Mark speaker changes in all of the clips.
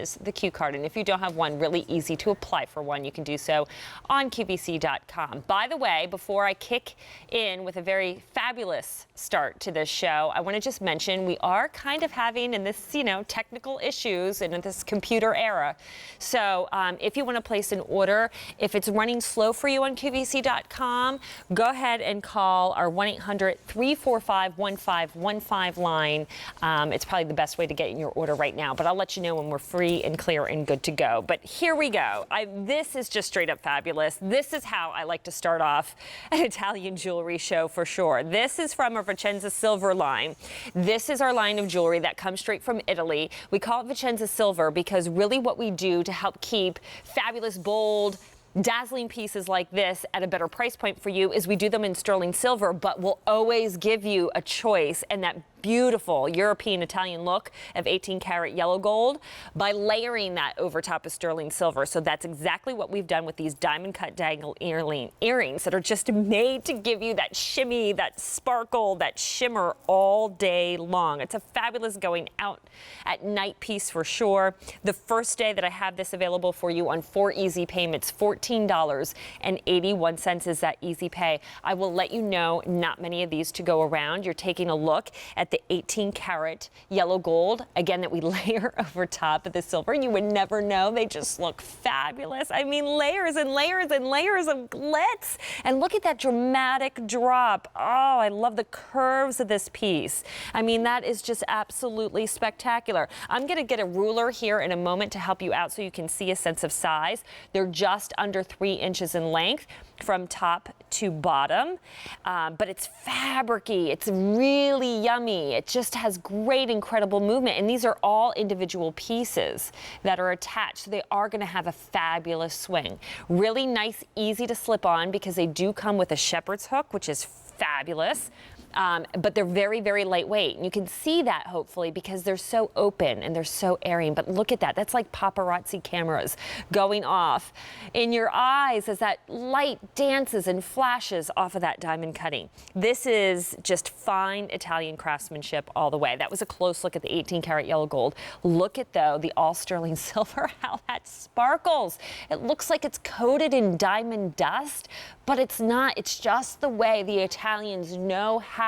Speaker 1: is the Q card. And if you don't have one, really easy to apply for one. You can do so on QVC.com. By the way, before I kick in with a very fabulous start to this show, I want to just mention we are kind of having in this, technical issues and in this computer era. So if you want to place an order, if it's running slow for you on QVC.com, go ahead and call our 1-800-345-1515 line. It's probably the best way to get in your order right now, but I'll let you know when we're free and clear and good to go. But here we go. This is just straight up fabulous. This is how I like to start off an Italian jewelry show for sure. This is from our Vicenza Silver line. This is our line of jewelry that comes straight from Italy. We call it Vicenza Silver because really what we do to help keep fabulous, bold, dazzling pieces like this at a better price point for you is we do them in sterling silver, but we'll always give you a choice and that beautiful European Italian look of 18 karat yellow gold by layering that over top of sterling silver. So that's exactly what we've done with these diamond cut dangle earrings that are just made to give you that shimmy, that sparkle, that shimmer all day long. It's a fabulous going out at night piece for sure. The first day that I have this available for you on 4 easy payments, $14.81 is that easy pay. I will let you know not many of these to go around. You're taking a look at the 18 karat yellow gold, again, that we layer over top of the silver. You would never know. They just look fabulous. I mean, layers and layers and layers of glitz. And look at that dramatic drop. Oh, I love the curves of this piece. I mean, that is just absolutely spectacular. I'm going to get a ruler here in a moment to help you out so you can see a sense of size. They're just under 3 inches in length from top to bottom, but it's fabricy. It's really yummy. It just has great, incredible movement. And these are all individual pieces that are attached. So they are going to have a fabulous swing. Really nice, easy to slip on because they do come with a shepherd's hook, which is fabulous. But they're very, very lightweight. And you can see that, hopefully, because they're so open and they're so airy. But look at that. That's like paparazzi cameras going off in your eyes as that light dances and flashes off of that diamond cutting. This is just fine Italian craftsmanship all the way. That was a close look at the 18 karat yellow gold. Look at, though, the all sterling silver, how that sparkles. It looks like it's coated in diamond dust, but it's not. It's just the way the Italians know how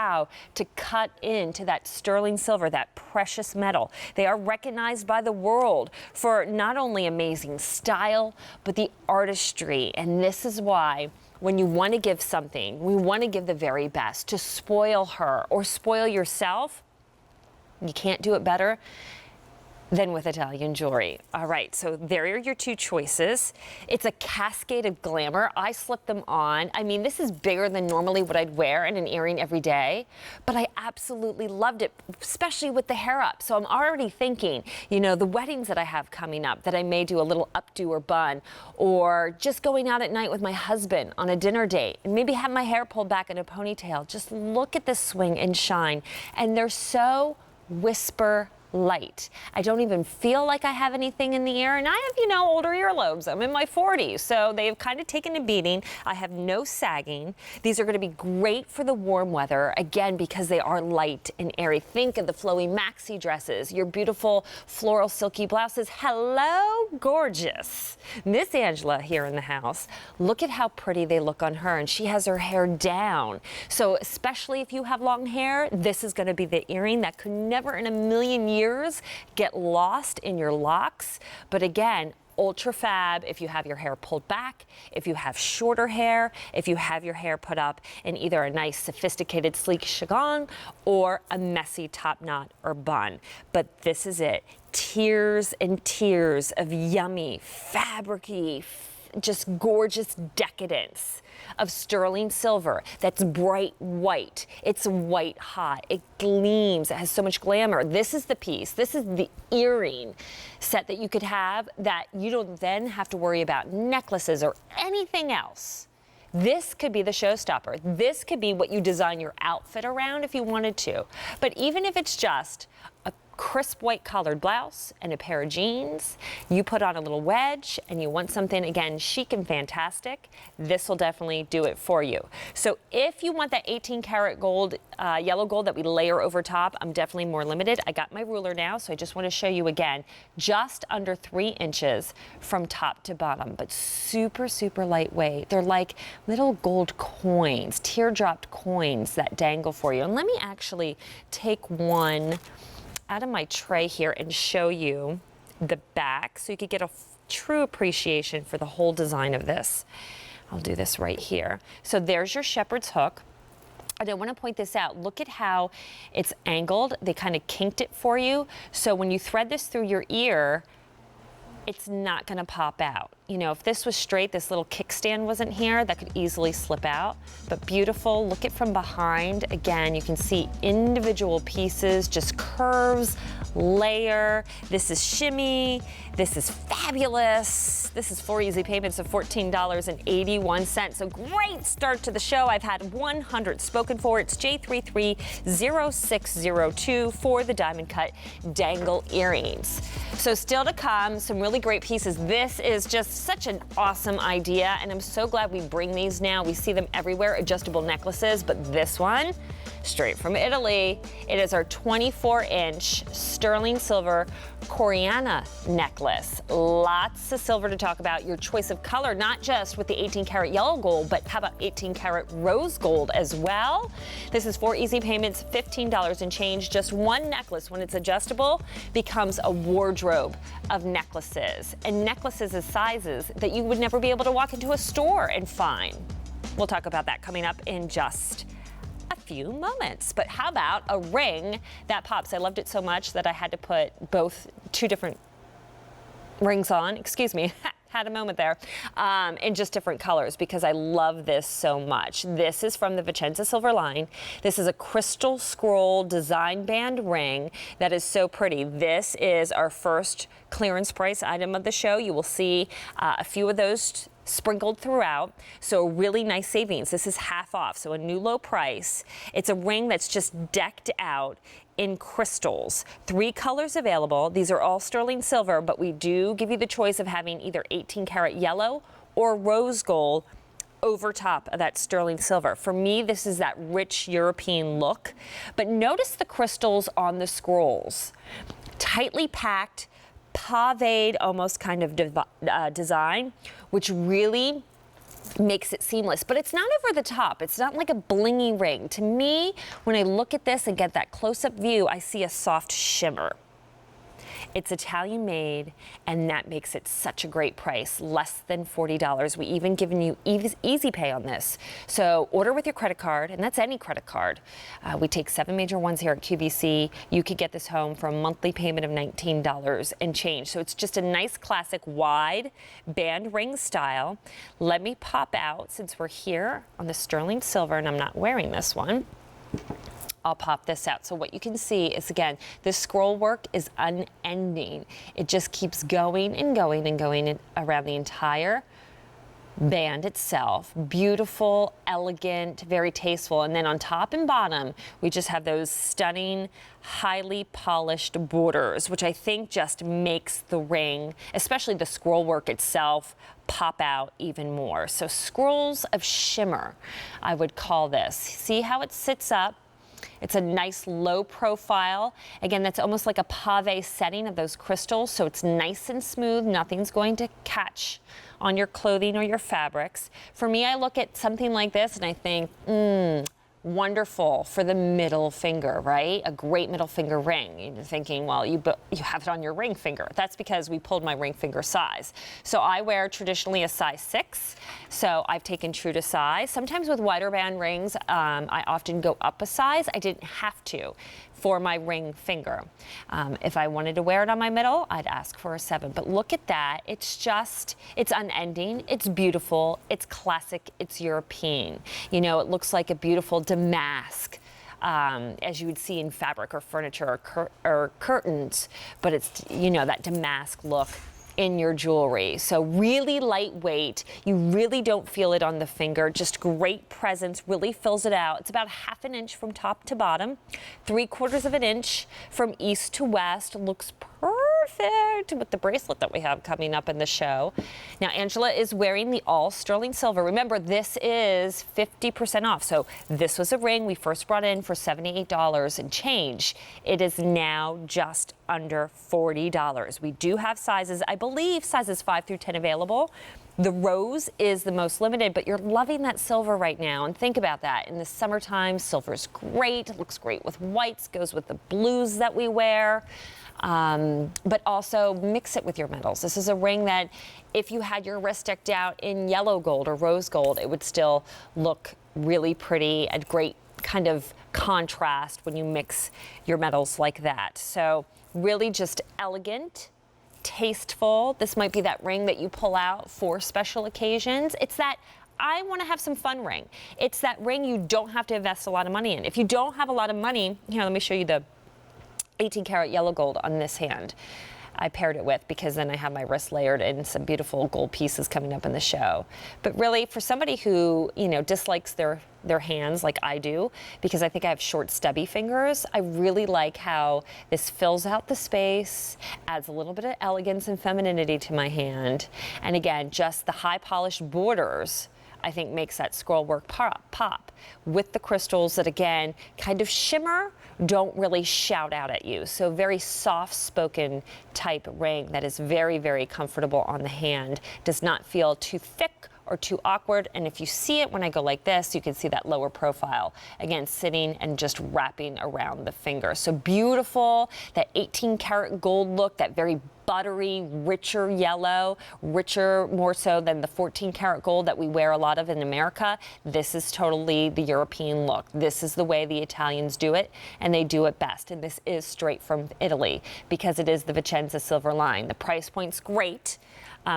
Speaker 1: to cut into that sterling silver, that precious metal. They are recognized by the world for not only amazing style, but the artistry. And this is why when you want to give something, we want to give the very best. To spoil her or spoil yourself, you can't do it better than with Italian jewelry. All right, so there are your 2 choices. It's a cascade of glamour. I slip them on. I mean, this is bigger than normally what I'd wear in an earring every day, but I absolutely loved it, especially with the hair up. So I'm already thinking, the weddings that I have coming up that I may do a little updo or bun, or just going out at night with my husband on a dinner date and maybe have my hair pulled back in a ponytail. Just look at this swing and shine. And they're so whisper light. I don't even feel like I have anything in the ear, and I have, older earlobes. I'm in my 40s, so they have kind of taken a beating. I have no sagging. These are going to be great for the warm weather, again, because they are light and airy. Think of the flowy maxi dresses, your beautiful floral silky blouses. Hello, gorgeous. Miss Angela here in the house. Look at how pretty they look on her, and she has her hair down. So especially if you have long hair, this is going to be the earring that could never in a million years get lost in your locks. But again, ultra fab if you have your hair pulled back, if you have shorter hair, if you have your hair put up in either a nice sophisticated sleek chignon or a messy top knot or bun. But this is it. Tears and tears of yummy, fabricy, just gorgeous decadence of sterling silver that's bright white. It's white hot. It gleams. It has so much glamour. This is the piece. This is the earring set that you could have that you don't then have to worry about necklaces or anything else. This could be the showstopper. This could be what you design your outfit around if you wanted to. But even if it's just a crisp white collared blouse and a pair of jeans, you put on a little wedge and you want something, again, chic and fantastic, this will definitely do it for you. So if you want that 18 karat gold, yellow gold that we layer over top, I'm definitely more limited. I got my ruler now, so I just want to show you again, just under 3 inches from top to bottom, but super, super lightweight. They're like little gold coins, teardrop coins that dangle for you. And let me actually take one out of my tray here and show you the back so you could get a true appreciation for the whole design of this. I'll do this right here. So there's your shepherd's hook. And I want to point this out. Look at how it's angled. They kind of kinked it for you. So when you thread this through your ear, it's not going to pop out. You know, if this was straight, this little kickstand wasn't here, that could easily slip out. But beautiful, look it from behind. Again, you can see individual pieces, just curves, layer. This is shimmy. This is fabulous. This is 4 easy payments of $14.81. So great start to the show. I've had 100 spoken for. It's J330602 for the diamond cut dangle earrings. So still to come, some really great pieces. This is just such an awesome idea, and I'm so glad we bring these now. We see them everywhere, adjustable necklaces, but this one, straight from Italy. It is our 24-inch sterling silver Coriana necklace. Lots of silver to talk about. Your choice of color, not just with the 18 karat yellow gold, but how about 18 karat rose gold as well? This is 4 easy payments, $15 and change. Just one necklace, when it's adjustable, becomes a wardrobe of necklaces, and necklaces of sizes that you would never be able to walk into a store and find. We'll talk about that coming up in just a few moments. But how about a ring that pops? I loved it so much that I had to put two different rings on. Excuse me. Had a moment there, in just different colors because I love this so much. This is from the Vicenza silver line. This is a crystal scroll design band ring that is so pretty. This is our first clearance price item of the show. You will see a few of those sprinkled throughout, so really nice savings. This is half off, so a new low price. It's a ring that's just decked out in crystals. 3 colors available. These are all sterling silver, but we do give you the choice of having either 18 karat yellow or rose gold over top of that sterling silver. For me, this is that rich European look, but notice the crystals on the scrolls. Tightly packed, paved almost kind of design, which really makes it seamless, but it's not over the top. It's not like a blingy ring. To me, when I look at this and get that close-up view, I see a soft shimmer. It's Italian made, and that makes it such a great price, less than $40. We even given you easy pay on this. So order with your credit card, and that's any credit card. We take 7 major ones here at QVC. You could get this home for a monthly payment of $19 and change. So it's just a nice classic wide band ring style. Let me pop out, since we're here on the sterling silver, and I'm not wearing this one. I'll pop this out. So what you can see is, again, this scroll work is unending. It just keeps going and going and going around the entire band itself. Beautiful, elegant, very tasteful. And then on top and bottom, we just have those stunning, highly polished borders, which I think just makes the ring, especially the scroll work itself, pop out even more. So scrolls of shimmer, I would call this. See how it sits up? It's a nice low profile. Again, that's almost like a pave setting of those crystals, so it's nice and smooth. Nothing's going to catch on your clothing or your fabrics. For me, I look at something like this and I think, wonderful for the middle finger, right? A great middle finger ring. You're thinking, well, you have it on your ring finger. That's because we pulled my ring finger size. So I wear traditionally a size 6. So I've taken true to size. Sometimes with wider band rings, I often go up a size. I didn't have to for my ring finger. If I wanted to wear it on my middle, I'd ask for a 7. But look at that. It's unending. It's beautiful. It's classic. It's European. You know, it looks like a beautiful damask, as you would see in fabric or furniture or curtains. But it's, you know, that damask look in your jewelry. So really lightweight. You really don't feel it on the finger. Just great presence, really fills it out. It's about 1/2 inch from top to bottom, 3/4 of an inch from east to west. Looks perfect with the bracelet that we have coming up in the show. Now, Angela is wearing the all sterling silver. Remember, this is 50% off. So this was a ring we first brought in for $78 and change. It is now just under $40. We do have sizes, I believe sizes 5 through 10 available. The rose is the most limited, but you're loving that silver right now. And think about that. In the summertime, silver's great. It looks great with whites, goes with the blues that we wear. But also mix it with your metals. This is a ring that if you had your wrist decked out in yellow gold or rose gold, it would still look really pretty and great kind of contrast when you mix your metals like that. So really just elegant, tasteful. This might be that ring that you pull out for special occasions. It's that I want to have some fun ring. It's that ring you don't have to invest a lot of money in. If you don't have a lot of money, here, let me show you the 18 karat yellow gold on this hand. I paired it with because then I have my wrist layered in some beautiful gold pieces coming up in the show. But really, for somebody who, you know, dislikes their hands like I do, because I think I have short, stubby fingers, I really like how this fills out the space, adds a little bit of elegance and femininity to my hand. And again, just the high polished borders, I think makes that scroll work pop with the crystals that, again, kind of shimmer, don't really shout out at you. So very soft-spoken type ring that is very, very comfortable on the hand. Does not feel too thick or too awkward. And if you see it when I go like this, you can see that lower profile, again, sitting and just wrapping around the finger. So beautiful, that 18 karat gold look, that very buttery, richer yellow, richer more so than the 14 karat gold that we wear a lot of in America. This is totally the European look. This is the way the Italians do it, and they do it best. And this is straight from Italy because it is the Vicenza silver line. The price point's great.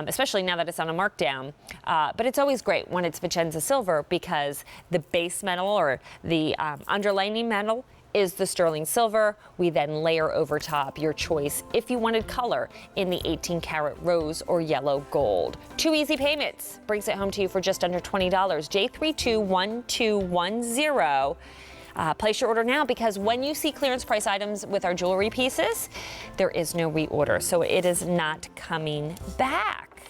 Speaker 1: Especially now that it's on a markdown. But it's always great when it's Vicenza silver because the base metal or the underlining metal is the sterling silver. We then layer over top your choice if you wanted color in the 18 karat rose or yellow gold. 2 easy payments brings it home to you for just under $20. J321210. Place your order now because when you see clearance price items with our jewelry pieces, there is no reorder, so it is not coming back.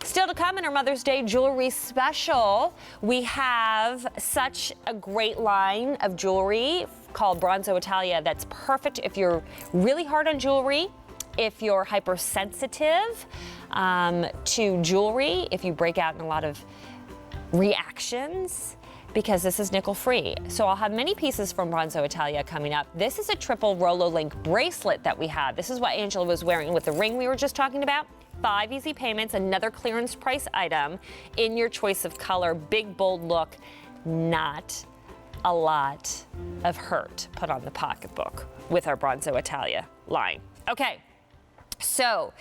Speaker 1: Still to come in our Mother's Day jewelry special, we have such a great line of jewelry called Bronzo Italia that's perfect if you're really hard on jewelry, if you're hypersensitive to jewelry, if you break out in a lot of reactions, because this is nickel free. So I'll have many pieces from Bronzo Italia coming up. This is a triple Rolo link bracelet that we have. This is what Angela was wearing with the ring we were just talking about. 5 easy payments, another clearance price item in your choice of color. Big, bold look, not a lot of hurt put on the pocketbook with our Bronzo Italia line. Okay, so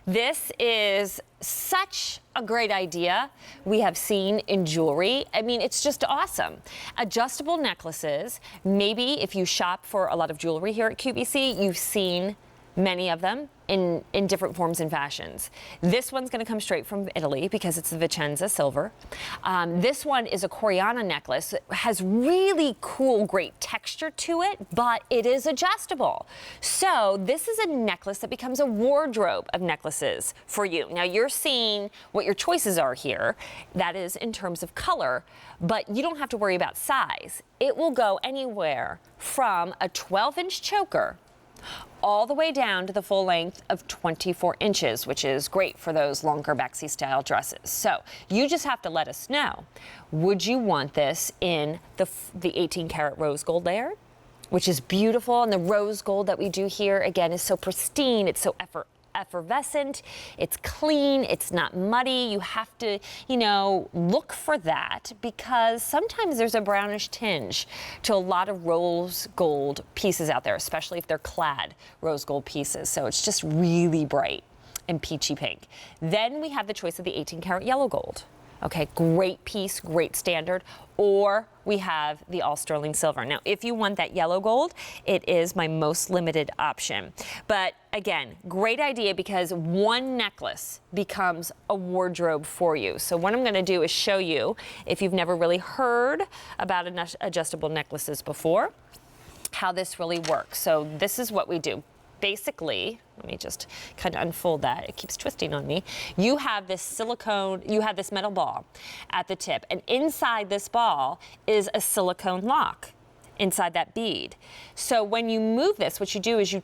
Speaker 1: this is such a great idea we have seen in jewelry. I mean, it's just awesome. Adjustable necklaces. Maybe if you shop for a lot of jewelry here at QVC, you've seen many of them in different forms and fashions. This one's going to come straight from Italy because it's the Vicenza silver. This one is a Coriana necklace. It has really cool, great texture to it, but it is adjustable. So this is a necklace that becomes a wardrobe of necklaces for you. Now you're seeing what your choices are here. That is in terms of color, but you don't have to worry about size. It will go anywhere from a 12-inch choker all the way down to the full length of 24 inches, which is great for those longer maxi style dresses. So you just have to let us know, would you want this in the 18 karat rose gold layer, which is beautiful, and the rose gold that we do here, again, is so pristine, it's so effervescent, it's clean, it's not muddy. You have to, you know, look for that because sometimes there's a brownish tinge to a lot of rose gold pieces out there, especially if they're clad rose gold pieces. So it's just really bright and peachy pink. Then we have the choice of the 18 karat yellow gold. Okay, great piece, great standard. Or we have the all sterling silver. Now, if you want that yellow gold, it is my most limited option. But again, great idea because one necklace becomes a wardrobe for you. So what I'm gonna do is show you, if you've never really heard about adjustable necklaces before, how this really works. So this is what we do. Basically, let me just kind of unfold that. It keeps twisting on me. You have this silicone, you have this metal ball at the tip, and inside this ball is a silicone lock inside that bead. So when you move this, what you do is you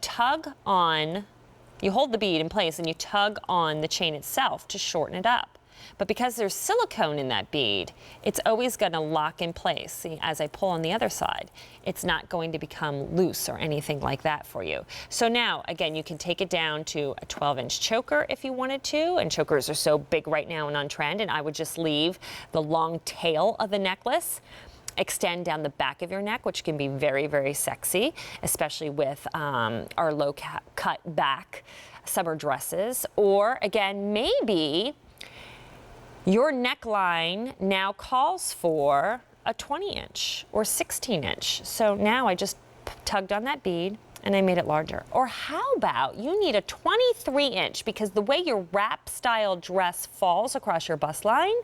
Speaker 1: hold the bead in place and you tug on the chain itself to shorten it up. But because there's silicone in that bead, it's always going to lock in place. See, as I pull on the other side, it's not going to become loose or anything like that for you. So now, again, you can take it down to a 12-inch choker if you wanted to, and chokers are so big right now and on trend, and I would just leave the long tail of the necklace extend down the back of your neck, which can be very, very sexy, especially with our low-cut back summer dresses. Or, again, maybe your neckline now calls for a 20-inch or 16-inch. So now I just tugged on that bead and I made it larger. Or how about you need a 23-inch, because the way your wrap style dress falls across your bust line,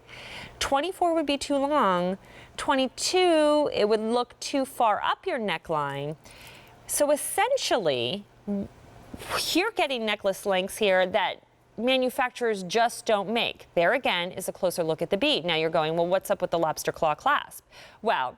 Speaker 1: 24 would be too long, 22, it would look too far up your neckline. So essentially, you're getting necklace lengths here that manufacturers just don't make. There again is a closer look at the bead. Now you're going, well, what's up with the lobster claw clasp? Well,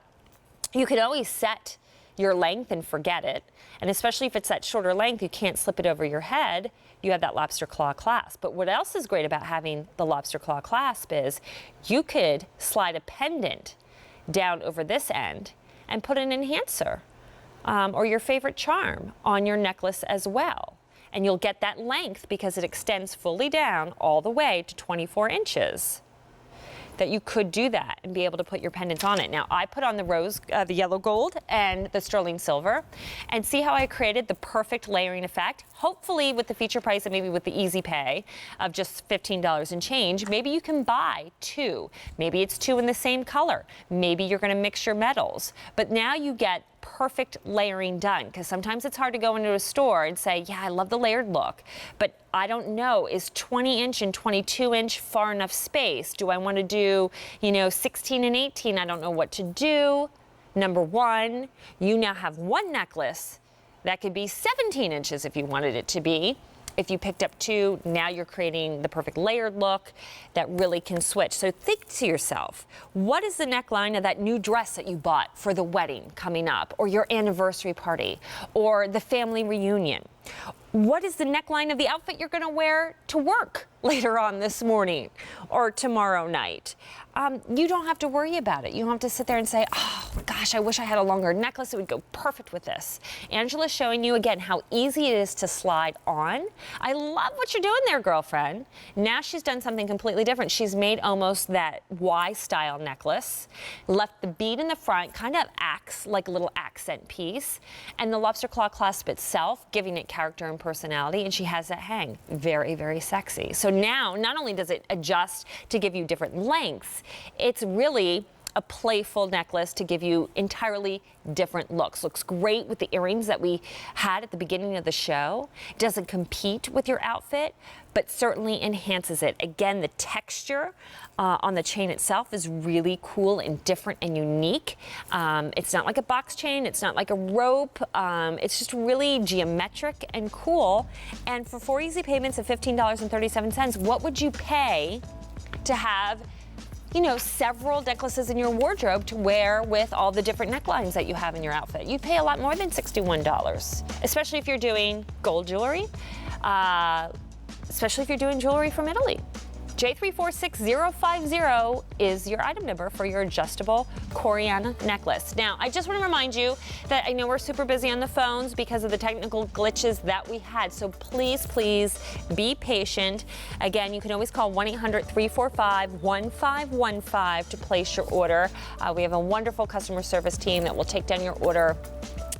Speaker 1: you could always set your length and forget it. And especially if it's that shorter length, you can't slip it over your head. You have that lobster claw clasp. But what else is great about having the lobster claw clasp is you could slide a pendant down over this end and put an enhancer or your favorite charm on your necklace as well. And you'll get that length because it extends fully down all the way to 24 inches. That you could do that and be able to put your pendants on it. Now I put on the yellow gold and the sterling silver, and see how I created the perfect layering effect. Hopefully with the feature price and maybe with the easy pay of just $15 and change, maybe you can buy two. Maybe it's two in the same color. Maybe you're gonna mix your metals. But now you get perfect layering done, because sometimes it's hard to go into a store and say, yeah, I love the layered look, but I don't know, is 20-inch and 22-inch far enough space? Do I want to do, 16 and 18? I don't know what to do. Number one, you now have one necklace that could be 17 inches if you wanted it to be. If you picked up two, now you're creating the perfect layered look that really can switch. So think to yourself, what is the neckline of that new dress that you bought for the wedding coming up, or your anniversary party, or the family reunion? What is the neckline of the outfit you're going to wear to work later on this morning or tomorrow night? You don't have to worry about it. You don't have to sit there and say, oh gosh, I wish I had a longer necklace. It would go perfect with this. Angela's showing you again how easy it is to slide on. I love what you're doing there, girlfriend. Now she's done something completely different. She's made almost that Y-style necklace, left the bead in the front, kind of acts like a little accent piece, and the lobster claw clasp itself, giving it character and personality, and she has that hang. Very, very sexy. So now, not only does it adjust to give you different lengths, it's really a playful necklace to give you entirely different looks. Looks great with the earrings that we had at the beginning of the show. Doesn't compete with your outfit, but certainly enhances it. Again, the texture on the chain itself is really cool and different and unique. It's not like a box chain. It's not like a rope. It's just really geometric and cool. And for 4 easy payments of $15.37, what would you pay to have several necklaces in your wardrobe to wear with all the different necklines that you have in your outfit? You'd pay a lot more than $61, especially if you're doing gold jewelry, especially if you're doing jewelry from Italy. J346050 is your item number for your adjustable Coriana necklace. Now, I just want to remind you that I know we're super busy on the phones because of the technical glitches that we had. So please, please be patient. Again, you can always call 1-800-345-1515 to place your order. We have a wonderful customer service team that will take down your order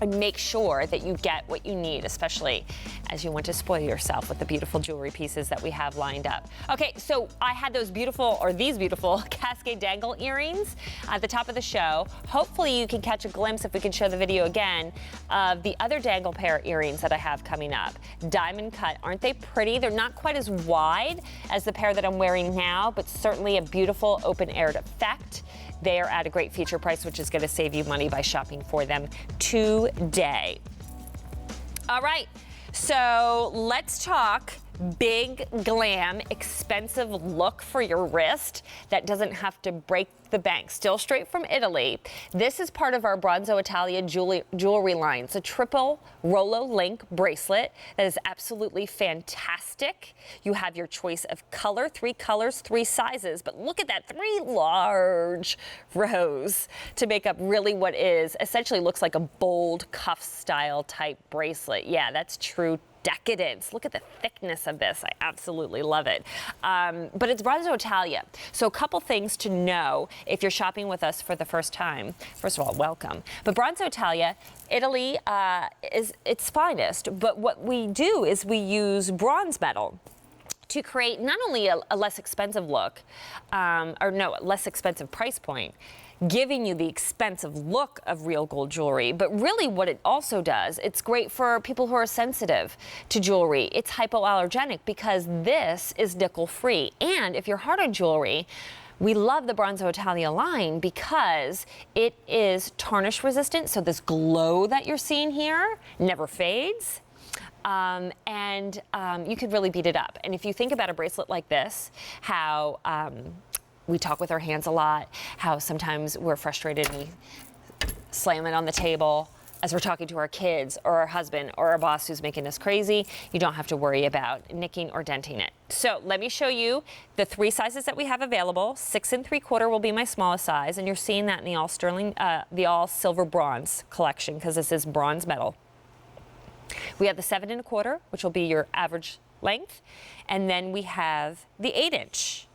Speaker 1: and make sure that you get what you need, especially as you want to spoil yourself with the beautiful jewelry pieces that we have lined up. Okay, so I had these beautiful cascade dangle earrings at the top of the show. Hopefully you can catch a glimpse, if we can show the video again, of the other dangle pair earrings that I have coming up. Diamond cut, aren't they pretty? They're not quite as wide as the pair that I'm wearing now, but certainly a beautiful open-aired effect. They are at a great feature price, which is going to save you money by shopping for them today. All right, so let's talk big, glam, expensive look for your wrist that doesn't have to break the bank. Still straight from Italy. This is part of our Bronzo Italia jewelry line. It's a triple Rolo link bracelet that is absolutely fantastic. You have your choice of color, 3 colors, 3 sizes, but look at that, 3 large rows to make up really what is essentially looks like a bold cuff style type bracelet. Yeah, that's true decadence. Look at the thickness of this. I absolutely love it. But it's Bronzo Italia. So a couple things to know if you're shopping with us for the first time. First of all, welcome. But Bronzo Italia, Italy is its finest. But what we do is we use bronze metal to create not only a less expensive look, less expensive price point, giving you the expensive look of real gold jewelry, but really what it also does, it's great for people who are sensitive to jewelry. It's hypoallergenic because this is nickel free. And if you're hard on jewelry, we love the Bronzo Italia line because it is tarnish resistant. So this glow that you're seeing here never fades. You could really beat it up. And if you think about a bracelet like this, how we talk with our hands a lot, how sometimes we're frustrated and we slam it on the table as we're talking to our kids or our husband or our boss who's making us crazy. You don't have to worry about nicking or denting it. So let me show you the 3 sizes that we have available. 6 3/4 will be my smallest size, and you're seeing that in the all silver bronze collection because this is bronze metal. We have the 7 1/4, which will be your average length, and then we have the 8 inch.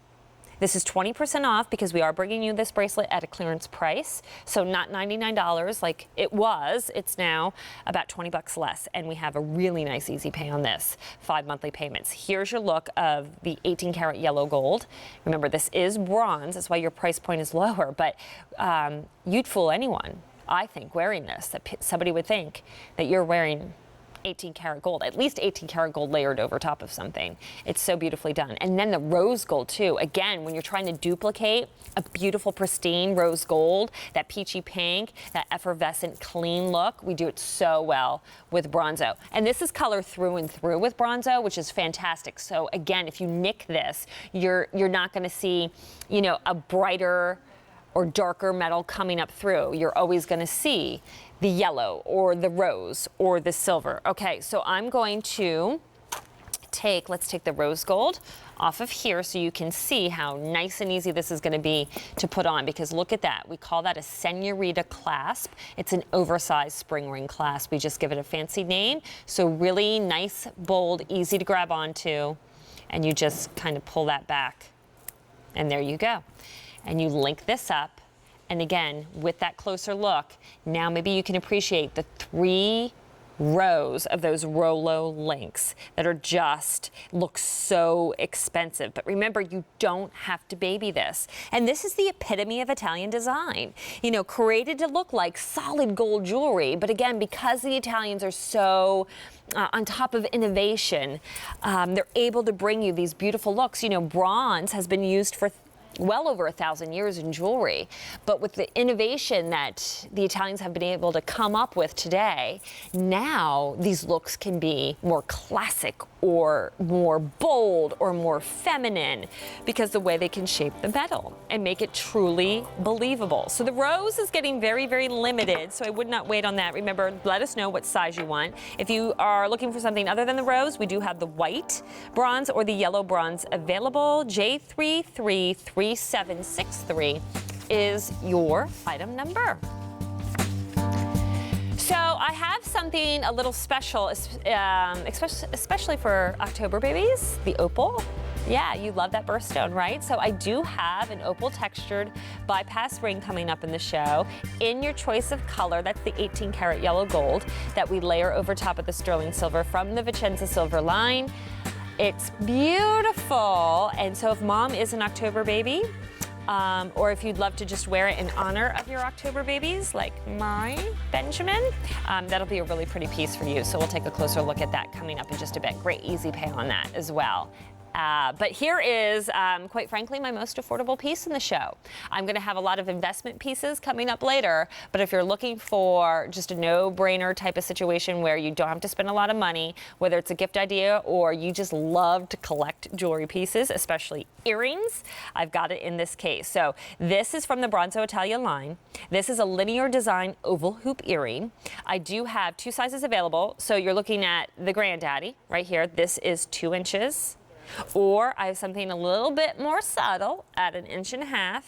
Speaker 1: This is 20% off because we are bringing you this bracelet at a clearance price. So not $99 like it was. It's now about $20 less. And we have a really nice easy pay on this, 5 monthly payments. Here's your look of the 18 karat yellow gold. Remember, this is bronze. That's why your price point is lower. But you'd fool anyone, I think, wearing this. That somebody would think that you're wearing 18 karat gold, at least 18 karat gold layered over top of something. It's so beautifully done. And then the rose gold too. Again, when you're trying to duplicate a beautiful pristine rose gold, that peachy pink, that effervescent clean look, we do it so well with Bronzo. And this is color through and through with Bronzo, which is fantastic. So again, if you nick this, you're not gonna see, a brighter or darker metal coming up through. You're always gonna see the yellow or the rose or the silver. Okay, so I'm going to let's take the rose gold off of here so you can see how nice and easy this is gonna be to put on, because look at that. We call that a senorita clasp. It's an oversized spring ring clasp. We just give it a fancy name. So really nice, bold, easy to grab onto, and you just kind of pull that back. And there you go. And you link this up. And again, with that closer look, now maybe you can appreciate the 3 rows of those Rolo links that are just look so expensive. But remember, you don't have to baby this. And this is the epitome of Italian design, created to look like solid gold jewelry. But again, because the Italians are so on top of innovation, they're able to bring you these beautiful looks. Bronze has been used for well over 1,000 years in jewelry. But with the innovation that the Italians have been able to come up with today, now these looks can be more classic or more bold or more feminine because the way they can shape the metal and make it truly believable. So the rose is getting very, very limited, so I would not wait on that. Remember, let us know what size you want. If you are looking for something other than the rose, we do have the white bronze or the yellow bronze available. J333763 is your item number. So I have something a little special, especially for October babies, the Opal. Yeah, you love that birthstone, right? So I do have an opal textured bypass ring coming up in the show in your choice of color. That's the 18 karat yellow gold that we layer over top of the sterling silver from the Vicenza silver line. It's beautiful. And so if mom is an October baby, or if you'd love to just wear it in honor of your October babies, like my Benjamin, that'll be a really pretty piece for you. So we'll take a closer look at that coming up in just a bit. Great easy pay on that as well. But here is, quite frankly, my most affordable piece in the show. I'm going to have a lot of investment pieces coming up later, but if you're looking for just a no-brainer type of situation where you don't have to spend a lot of money, whether it's a gift idea or you just love to collect jewelry pieces, especially earrings, I've got it in this case. So this is from the Bronzo Italia line. This is a linear design oval hoop earring. I do have 2 sizes available. So you're looking at the granddaddy right here. This is 2 inches. Or I have something a little bit more subtle at 1.5 inches.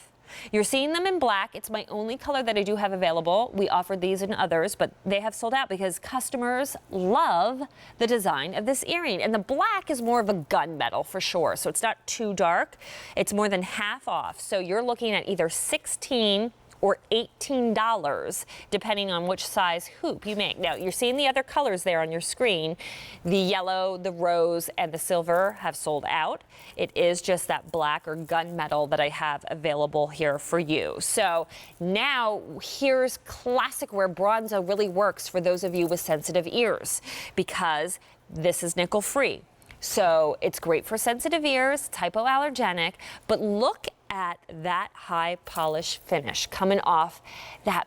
Speaker 1: You're seeing them in black. It's my only color that I do have available. We offered these in others, but they have sold out because customers love the design of this earring. And the black is more of a gunmetal for sure. So it's not too dark. It's more than half off. So you're looking at either $16 or $18, depending on which size hoop you make. Now, you're seeing the other colors there on your screen. The yellow, the rose, and the silver have sold out. It is just that black or gunmetal that I have available here for you. So now here's classic where Bronzo really works for those of you with sensitive ears, because this is nickel free. So it's great for sensitive ears, it's hypoallergenic, but look at that high polish finish coming off that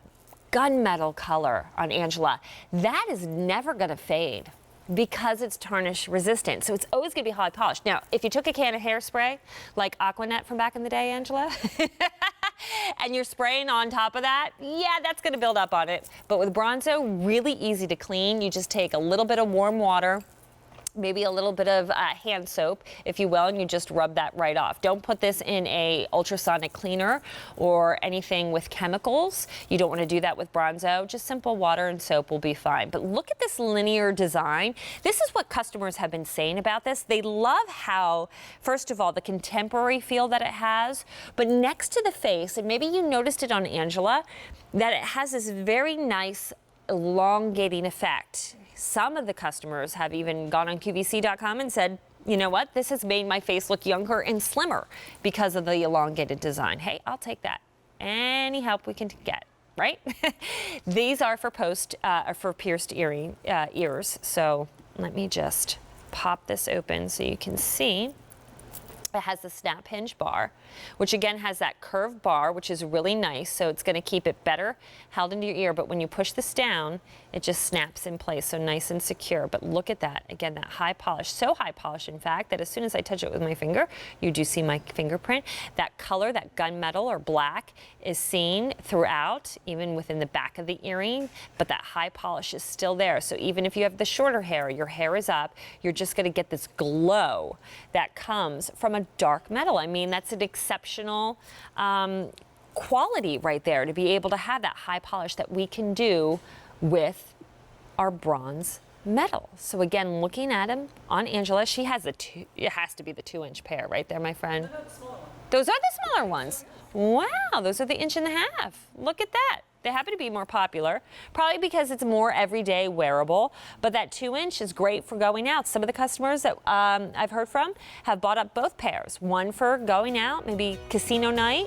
Speaker 1: gunmetal color on Angela. That is never gonna fade because it's tarnish resistant. So it's always gonna be high polished. Now, if you took a can of hairspray, like Aquanet from back in the day, Angela, and you're spraying on top of that, yeah, that's gonna build up on it. But with Bronzo, really easy to clean. You just take a little bit of warm water, maybe a little bit of hand soap, if you will, and you just rub that right off. Don't put this in a ultrasonic cleaner or anything with chemicals. You don't want to do that with Bronzo. Just simple water and soap will be fine. But look at this linear design. This is what customers have been saying about this. They love how, first of all, the contemporary feel that it has, but next to the face, and maybe you noticed it on Angela, that it has this very nice elongating effect. Some of the customers have even gone on QVC.com and said, you know what, this has made my face look younger and slimmer because of the elongated design. Hey, I'll take that. Any help we can get, right? These are for pierced ears. So let me just pop this open so you can see. It has the snap hinge bar, which again has that curved bar, which is really nice. So it's going to keep it better held into your ear. But when you push this down, it just snaps in place. So nice and secure. But look at that. Again, that high polish, so high polish, in fact, that as soon as I touch it with my finger, you do see my fingerprint. That color, that gunmetal or black, is seen throughout, even within the back of the earring. But that high polish is still there. So even if you have the shorter hair, your hair is up, you're just going to get this glow that comes from a dark metal. I mean, that's an exceptional quality right there, to be able to have that high polish that we can do with our bronze metal. So again, looking at him on Angela, she has it has to be the 2-inch pair right there, my friend. Those are the smaller ones. Wow, those are the 1.5 inches. Look at that. They happen to be more popular, probably because it's more everyday wearable, but that 2-inch is great for going out. Some of the customers that I've heard from have bought up both pairs. One for going out, maybe casino night,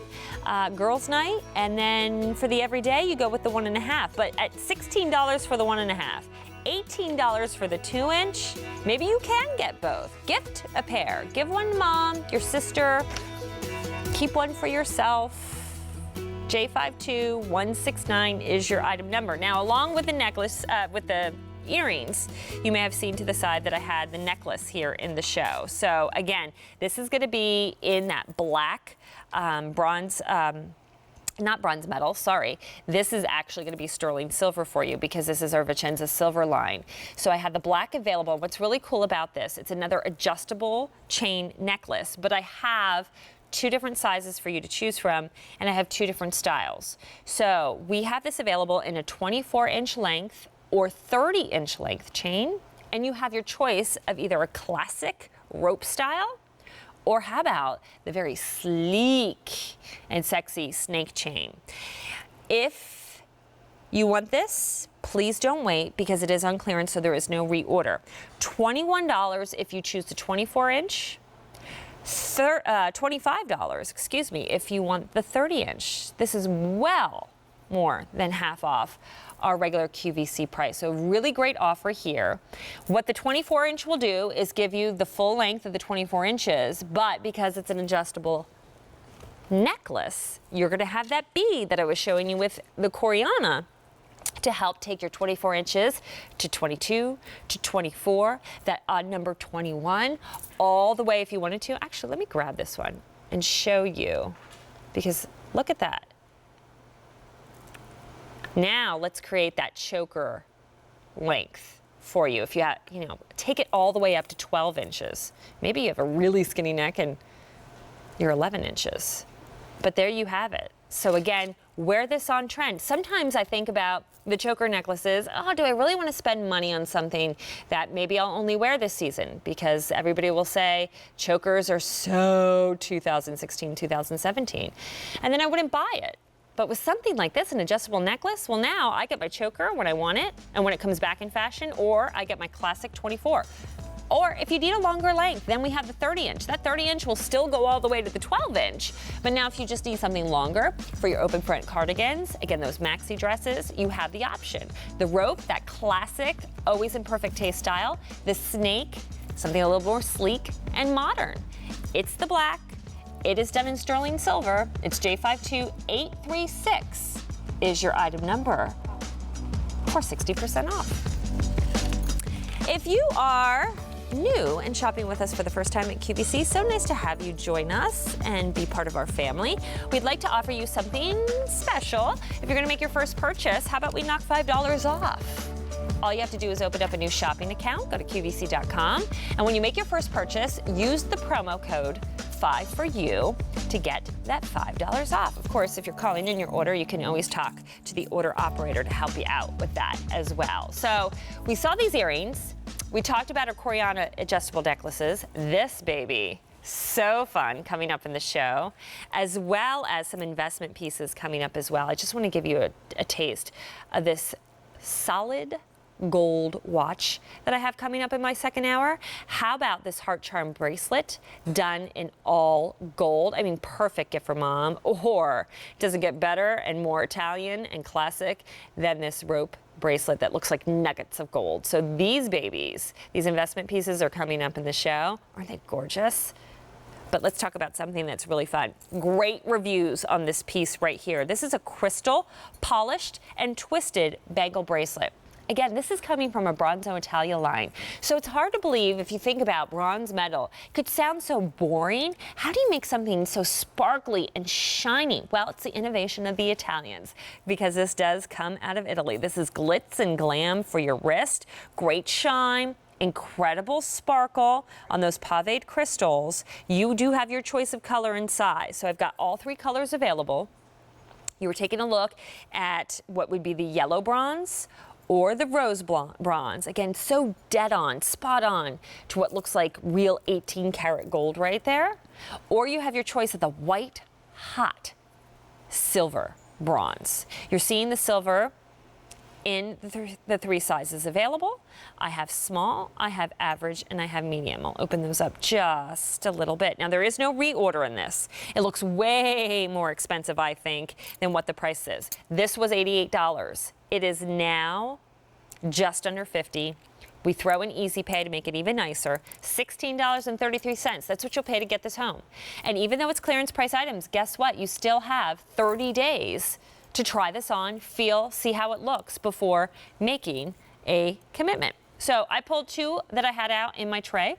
Speaker 1: girls night, and then for the everyday, you go with the 1.5. But at $16 for the 1.5, $18 for the 2-inch, maybe you can get both. Gift a pair. Give one to mom, your sister, keep one for yourself. J52169 is your item number. Now, along with the necklace, with the earrings, you may have seen to the side that I had the necklace here in the show. So again, this is going to be in that black bronze, not bronze metal, sorry. This is actually going to be sterling silver for you because this is our Vicenza silver line. So I had the black available. What's really cool about this, it's another adjustable chain necklace, but I have 2 different sizes for you to choose from, and I have 2 different styles. So we have this available in a 24-inch length or 30-inch length chain, and you have your choice of either a classic rope style Or how about the very sleek and sexy snake chain? If you want this, please don't wait because it is on clearance, so there is no reorder. $21 if you choose the 24-inch. $25, excuse me, if you want the 30-inch. This is well more than half off our regular QVC price. So really great offer here. What the 24-inch will do is give you the full length of the 24 inches, but because it's an adjustable necklace, you're going to have that bead that I was showing you with the Coriana to help take your 24 inches to 22 to 24, that odd number 21, all the way if you wanted to. Actually, let me grab this one and show you, because look at that. Now let's create that choker length for you. If you have, take it all the way up to 12 inches. Maybe you have a really skinny neck and you're 11 inches. But there you have it. So again, wear this on trend. Sometimes I think about the choker necklaces. Oh, do I really want to spend money on something that maybe I'll only wear this season? Because everybody will say chokers are so 2016, 2017. And then I wouldn't buy it. But with something like this, an adjustable necklace, well, now I get my choker when I want it and when it comes back in fashion, or I get my classic 24. Or if you need a longer length, then we have the 30-inch. That 30-inch will still go all the way to the 12-inch. But now if you just need something longer for your open front cardigans, again, those maxi dresses, you have the option. The rope, that classic, always in perfect taste style. The snake, something a little more sleek and modern. It's the black. It is done in sterling silver. It's J52836 is your item number for 60% off. If you are new and shopping with us for the first time at QVC, so nice to have you join us and be part of our family. We'd like to offer you something special. If you're going to make your first purchase, how about we knock $5 off? All you have to do is open up a new shopping account, go to QVC.com, and when you make your first purchase, use the promo code 5FOR YOU to get that $5 off. Of course, if you're calling in your order, you can always talk to the order operator to help you out with that as well. So we saw these earrings. We talked about our Coriana adjustable necklaces. This baby, so fun, coming up in the show, as well as some investment pieces coming up as well. I just want to give you a taste of this solid gold watch that I have coming up in my second hour. How about this heart charm bracelet done in all gold? I mean, perfect gift for mom. Or does it get better and more Italian and classic than this rope bracelet that looks like nuggets of gold? So these babies, these investment pieces are coming up in the show. Aren't they gorgeous? But let's talk about something that's really fun. Great reviews on this piece right here. This is a crystal, polished, and twisted bangle bracelet. Again, this is coming from a Bronzo Italia line. So it's hard to believe if you think about bronze metal. It could sound so boring. How do you make something so sparkly and shiny? Well, it's the innovation of the Italians, because this does come out of Italy. This is glitz and glam for your wrist. Great shine. Incredible sparkle on those paved crystals. You do have your choice of color and size. So I've got all three colors available. You were taking a look at what would be the yellow bronze or the rose bronze. Again, so dead on, spot on to what looks like real 18 karat gold right there. Or you have your choice of the white hot silver bronze. You're seeing the silver in the three sizes available. I have small, I have average, and I have medium. I'll open those up just a little bit. Now, there is no reorder in this. It looks way more expensive, I think, than what the price is. This was $88. It is now just under $50. We throw in Easy Pay to make it even nicer. $16.33. That's what you'll pay to get this home. And even though it's clearance price items, guess what? You still have 30 days to try this on, feel, see how it looks before making a commitment. So I pulled two that I had out in my tray.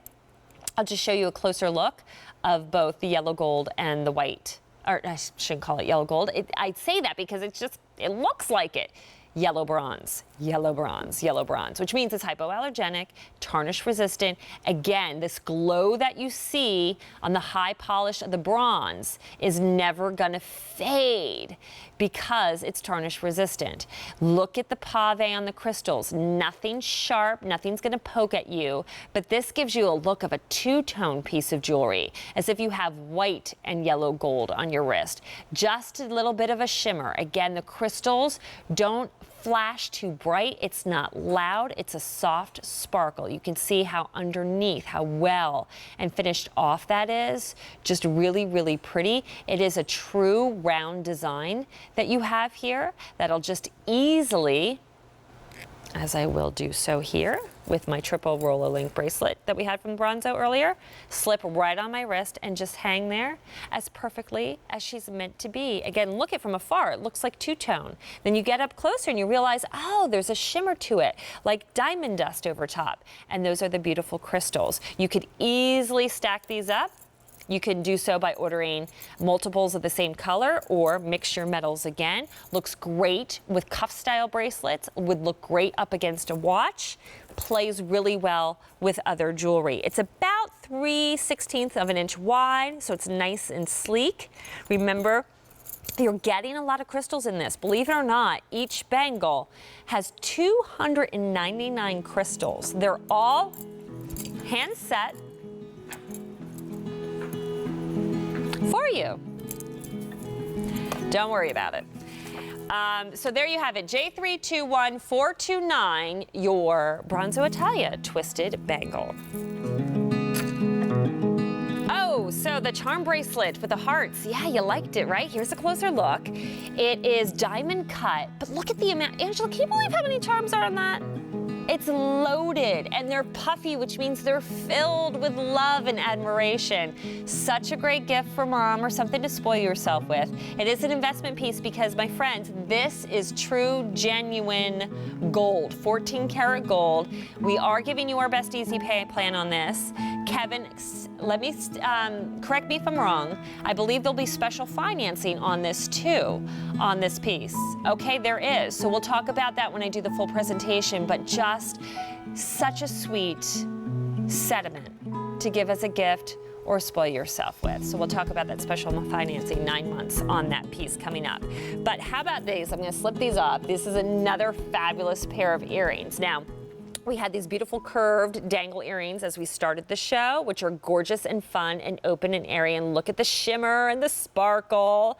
Speaker 1: I'll just show you a closer look of both the yellow gold and the white, or I shouldn't call it yellow gold. I say that because it looks like it. yellow bronze, yellow bronze, yellow bronze, which means it's hypoallergenic, tarnish resistant. Again, this glow that you see on the high polish of the bronze is never gonna fade because it's tarnish resistant. Look at the pave on the crystals. Nothing sharp, nothing's gonna poke at you, but this gives you a look of a two-tone piece of jewelry, as if you have white and yellow gold on your wrist. Just a little bit of a shimmer. Again, the crystals don't flash too bright. It's not loud. It's a soft sparkle. You can see how underneath, how well and finished off that is. Just really, really pretty. It is a true round design that you have here that'll just easily, as I will do so here with my triple Rolo link bracelet that we had from Bronzo earlier, slip right on my wrist and just hang there as perfectly as she's meant to be. Again, look at from afar, it looks like two-tone. Then you get up closer and you realize, oh, there's a shimmer to it, like diamond dust over top. And those are the beautiful crystals. You could easily stack these up. You can do so by ordering multiples of the same color or mix your metals again. Looks great with cuff style bracelets, would look great up against a watch, plays really well with other jewelry. It's about 3/16 of an inch wide, so it's nice and sleek. Remember, you're getting a lot of crystals in this. Believe it or not, each bangle has 299 crystals. They're all hand set for you. Don't worry about it. So there you have it, J321429, your Bronzo Italia twisted bangle. Oh, so the charm bracelet with the hearts. Yeah, you liked it, right? Here's a closer look. It is diamond cut, but look at the amount. Angela, can you believe how many charms are on that? It's loaded and they're puffy, which means they're filled with love and admiration. Such a great gift for mom or something to spoil yourself with. It is an investment piece because, my friends, this is true, genuine gold, 14 karat gold. We are giving you our best easy pay plan on this. Kevin, let me correct me if I'm wrong. I believe there'll be special financing on this too, on this piece. Okay, there is. So we'll talk about that when I do the full presentation, but just such a sweet sediment to give as a gift or spoil yourself with. So we'll talk about that special financing, 9 months on that piece coming up. But how about these? I'm gonna slip these up. This is another fabulous pair of earrings. Now, we had these beautiful curved dangle earrings as we started the show, which are gorgeous and fun and open and airy. And look at the shimmer and the sparkle.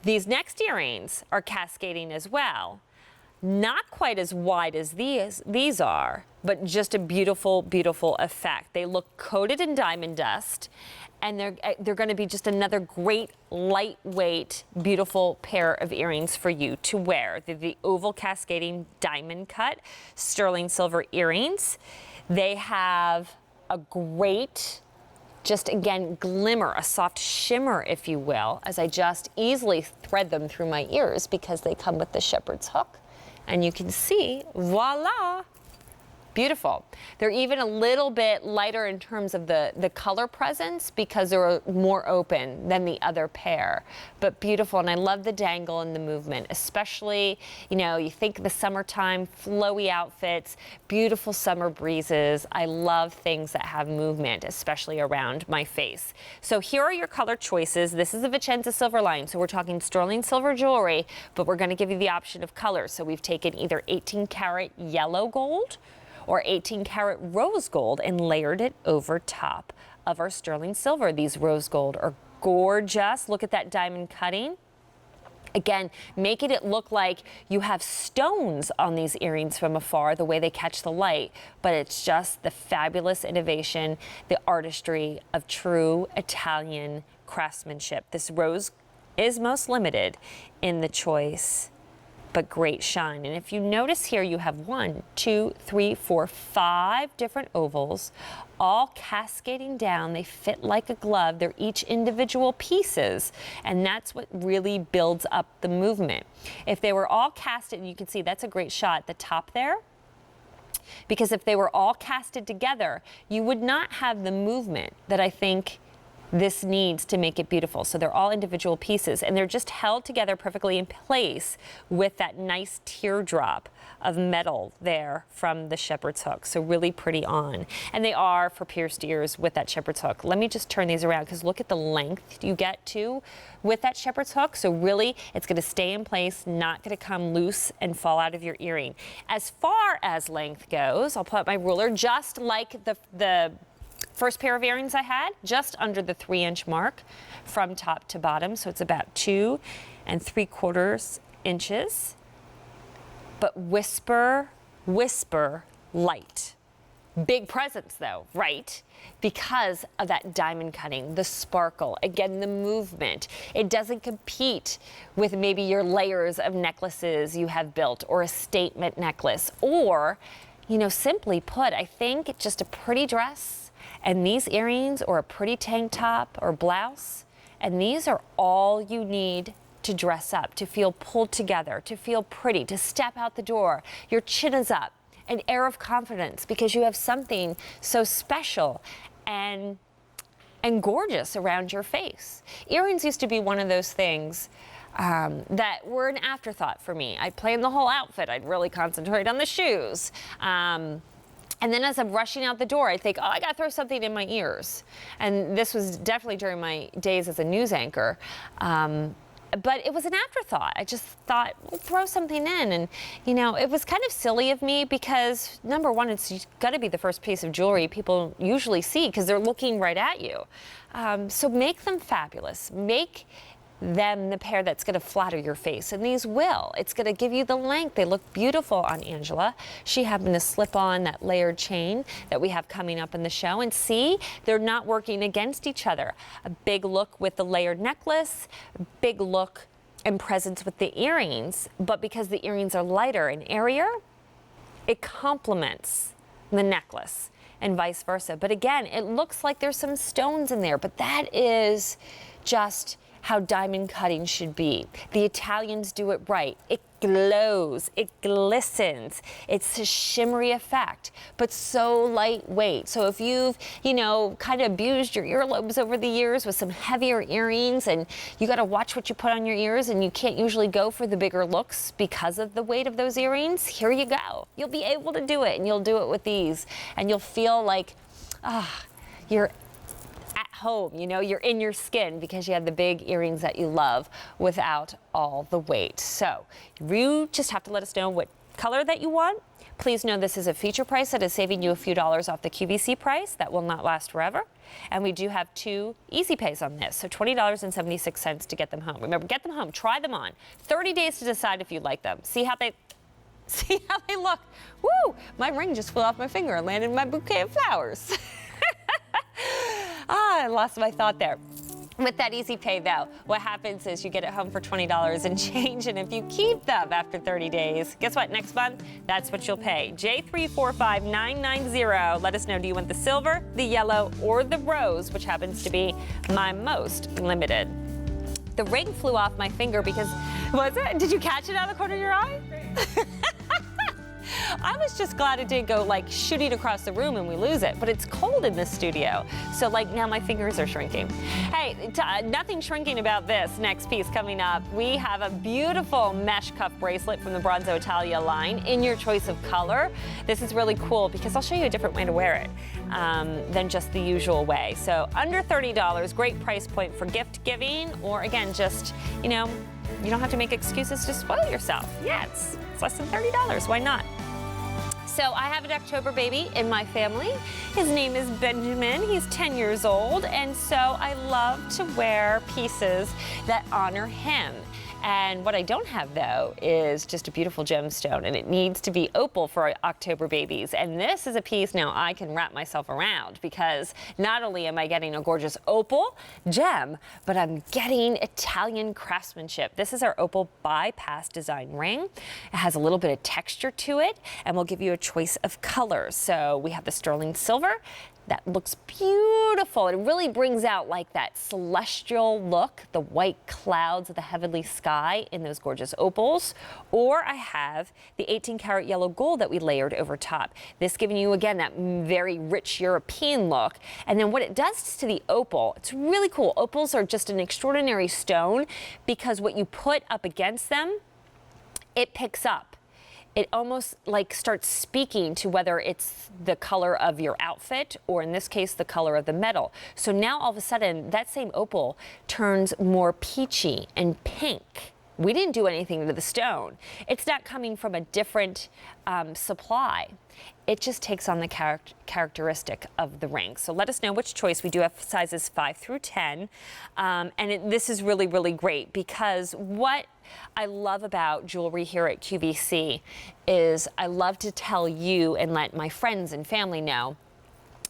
Speaker 1: These next earrings are cascading as well. Not quite as wide as these are, but just a beautiful, beautiful effect. They look coated in diamond dust, and they're going to be just another great, lightweight, beautiful pair of earrings for you to wear. They're the oval cascading diamond cut sterling silver earrings. They have a great, just again, glimmer, a soft shimmer, if you will, as I just easily thread them through my ears because they come with the shepherd's hook. And you can see, voila, beautiful. They're even a little bit lighter in terms of the color presence because they're more open than the other pair, but beautiful. And I love the dangle and the movement, especially, you know, you think the summertime, flowy outfits, beautiful summer breezes. I love things that have movement, especially around my face. So here are your color choices. This is a Vicenza silver line, so we're talking sterling silver jewelry, but we're gonna give you the option of colors. So we've taken either 18 karat yellow gold or 18 karat rose gold and layered it over top of our sterling silver. These rose gold are gorgeous. Look at that diamond cutting. Again, making it look like you have stones on these earrings from afar, the way they catch the light, but it's just the fabulous innovation, the artistry of true Italian craftsmanship. This rose is most limited in the choice, but great shine. And if you notice here, you have 1, 2, 3, 4, 5 different ovals, all cascading down. They fit like a glove. They're each individual pieces, and that's what really builds up the movement. If they were all casted, and you can see that's a great shot at the top there, because if they were all casted together, you would not have the movement that I think this needs to make it beautiful. So they're all individual pieces, and they're just held together perfectly in place with that nice teardrop of metal there from the shepherd's hook. So really pretty on. And they are for pierced ears with that shepherd's hook. Let me just turn these around, because look at the length you get too with that shepherd's hook. So really, it's going to stay in place, not going to come loose and fall out of your earring. As far as length goes, I'll put up my ruler, just like the first pair of earrings I had, just under the 3-inch mark from top to bottom. So it's about 2 3/4 inches. But whisper, whisper light. Big presence though, right? Because of that diamond cutting, the sparkle, again, the movement. It doesn't compete with maybe your layers of necklaces you have built, or a statement necklace, or, you know, simply put, I think just a pretty dress and these earrings, or a pretty tank top or blouse, and these are all you need to dress up, to feel pulled together, to feel pretty, to step out the door. Your chin is up, an air of confidence, because you have something so special and gorgeous around your face. Earrings used to be one of those things that were an afterthought for me. I'd plan the whole outfit. I'd really concentrate on the shoes. And then as I'm rushing out the door, I think, oh, I got to throw something in my ears. And this was definitely during my days as a news anchor. But it was an afterthought. I just thought, well, throw something in. And, you know, it was kind of silly of me, because number one, it's got to be the first piece of jewelry people usually see, because they're looking right at you. So make them fabulous. Make them the pair that's going to flatter your face, and these will. It's going to give you the length. They look beautiful on Angela. She happened to slip on that layered chain that we have coming up in the show, and see, they're not working against each other. A big look with the layered necklace, big look and presence with the earrings, but because the earrings are lighter and airier, it complements the necklace, and vice versa. But again, it looks like there's some stones in there, but that is just how diamond cutting should be. The Italians do it right. It glows, it glistens. It's a shimmery effect, but so lightweight. So if you've, you know, kind of abused your earlobes over the years with some heavier earrings, and you got to watch what you put on your ears, and you can't usually go for the bigger looks because of the weight of those earrings, here you go. You'll be able to do it, and you'll do it with these, and you'll feel like, you're at home, you know, you're in your skin, because you have the big earrings that you love without all the weight. So you just have to let us know what color that you want. Please know this is a feature price that is saving you a few dollars off the QVC price. That will not last forever. And we do have 2 easy pays on this, so $20.76 to get them home. Remember, get them home, try them on. 30 days to decide if you like them. See how they look. Woo! My ring just flew off my finger and landed in my bouquet of flowers. I lost my thought there. With that easy pay, though, what happens is you get it home for $20 and change, and if you keep them after 30 days, guess what? Next month, that's what you'll pay. J345990. Let us know, do you want the silver, the yellow, or the rose, which happens to be my most limited. The ring flew off my finger because, was it? Did you catch it out of the corner of your eye? I was just glad it didn't go like shooting across the room and we lose it, but it's cold in this studio. So like now my fingers are shrinking. Hey, nothing shrinking about this next piece coming up. We have a beautiful mesh cuff bracelet from the Bronzo Italia line in your choice of color. This is really cool because I'll show you a different way to wear it than just the usual way. So under $30, great price point for gift giving, or again, just, you know, you don't have to make excuses to spoil yourself. Yeah, it's less than $30. Why not? So I have an October baby in my family. His name is Benjamin. He's 10 years old, and so I love to wear pieces that honor him. And what I don't have, though, is just a beautiful gemstone, and it needs to be opal for October babies. And this is a piece now I can wrap myself around, because not only am I getting a gorgeous opal gem, but I'm getting Italian craftsmanship. This is our opal bypass design ring. It has a little bit of texture to it, and we'll give you a choice of colors. So we have the sterling silver, that looks beautiful. It really brings out like that celestial look, the white clouds of the heavenly sky in those gorgeous opals. Or I have the 18 karat yellow gold that we layered over top. This giving you, again, that very rich European look. And then what it does to the opal, it's really cool. Opals are just an extraordinary stone because what you put up against them, it picks up. It almost like starts speaking to whether it's the color of your outfit or in this case, the color of the metal. So now all of a sudden that same opal turns more peachy and pink. We didn't do anything to the stone. It's not coming from a different supply. It just takes on the characteristic of the ring. So let us know which choice. We do have sizes 5 through 10. This is really, really great because what I love about jewelry here at QVC is I love to tell you and let my friends and family know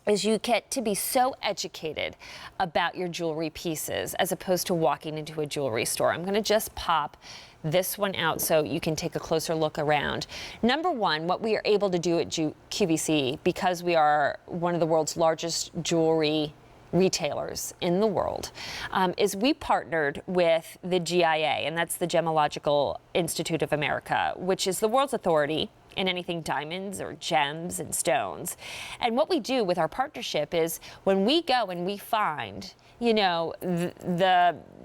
Speaker 1: is you get to be so educated about your jewelry pieces as opposed to walking into a jewelry store. I'm gonna just pop this one out so you can take a closer look around. Number one, what we are able to do at QVC, because we are one of the world's largest jewelry retailers in the world, is we partnered with the GIA, and that's the Gemological Institute of America, which is the world's authority in anything diamonds or gems and stones. And what we do with our partnership is when we go and we find, you know,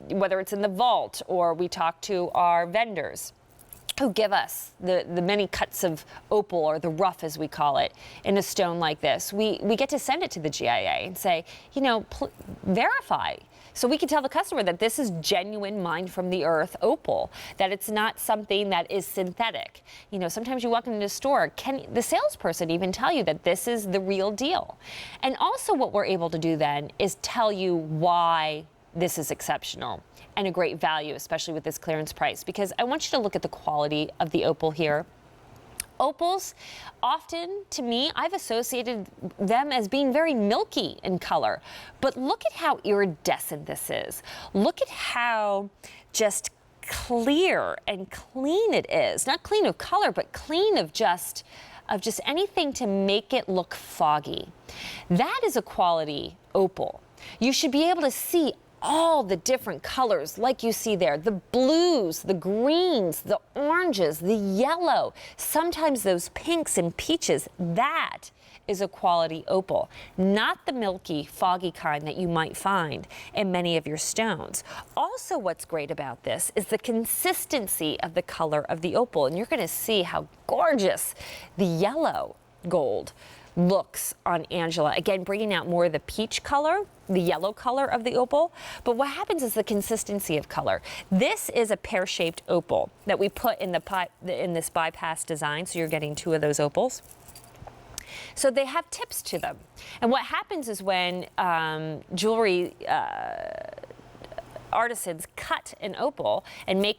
Speaker 1: whether it's in the vault or we talk to our vendors who give us the many cuts of opal, or the rough as we call it, in a stone like this, we get to send it to the GIA and say, you know, verify. So we can tell the customer that this is genuine mined from the earth opal, that it's not something that is synthetic. You know, sometimes you walk into a store, can the salesperson even tell you that this is the real deal? And also what we're able to do then is tell you why this is exceptional and a great value, especially with this clearance price, because I want you to look at the quality of the opal here. Opals, often to me, I've associated them as being very milky in color, but look at how iridescent this is. Look at how just clear and clean it is. Not clean of color, but clean of just anything to make it look foggy. That is a quality opal. You should be able to see all the different colors like you see there, the blues, the greens, the oranges, the yellow, sometimes those pinks and peaches. That is a quality opal, not the milky, foggy kind that you might find in many of your stones. Also, what's great about this is the consistency of the color of the opal, and you're going to see how gorgeous the yellow gold looks on Angela. Again, bringing out more of the peach color, the yellow color of the opal. But what happens is the consistency of color. This is a pear-shaped opal that we put in this bypass design, so you're getting two of those opals. So they have tips to them. And what happens is when jewelry artisans cut an opal and make a